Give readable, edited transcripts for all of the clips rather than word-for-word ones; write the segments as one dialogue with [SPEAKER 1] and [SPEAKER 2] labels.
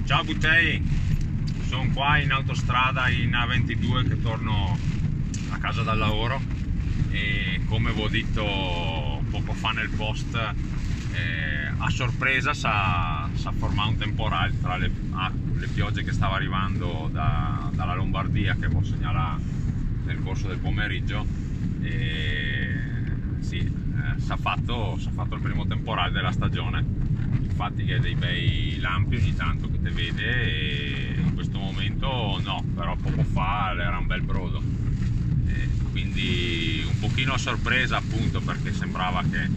[SPEAKER 1] Ciao Buttei, sono qua in autostrada in A22 che torno a casa dal lavoro e come vi ho detto poco fa nel post, a sorpresa s'ha formato un temporale tra le piogge che stava arrivando dalla Lombardia, che vi ho segnalato nel corso del pomeriggio, e sì, s'ha fatto il primo temporale della stagione. Infatti che dei bei lampi ogni tanto che te vede, e in questo momento no, però poco fa era un bel brodo, quindi un pochino a sorpresa, appunto, perché sembrava che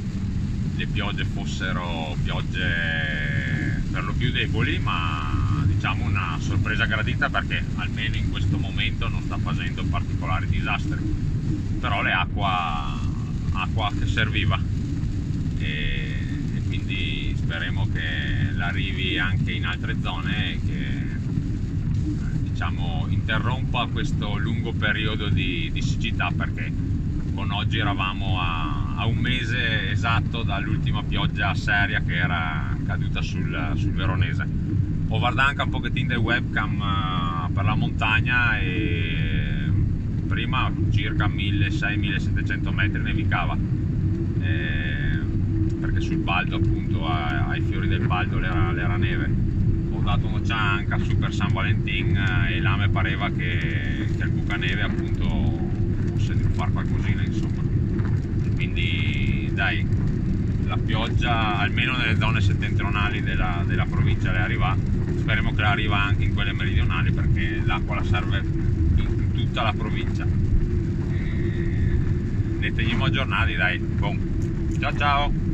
[SPEAKER 1] le piogge fossero piogge per lo più deboli, ma diciamo una sorpresa gradita, perché almeno in questo momento non sta facendo particolari disastri, però le acqua che serviva, e quindi speriamo che l'arrivi anche in altre zone e che diciamo interrompa questo lungo periodo di siccità, perché con oggi eravamo a un mese esatto dall'ultima pioggia seria che era caduta sul Veronese. Ho guardato anche un pochettino dei webcam per la montagna, e prima circa 1600-1700 metri nevicava, perché sul Baldo, appunto, ai fiori del Baldo l'era neve. Ho dato un'occhiata su per San Valentin e là mi pareva che il bucaneve, appunto, fosse di fare qualcosina, insomma. Quindi dai, la pioggia almeno nelle zone settentrionali della provincia le arriva, speriamo che arriva anche in quelle meridionali, perché l'acqua la serve in tutta la provincia. Ne teniamo aggiornati, dai. Ciao ciao.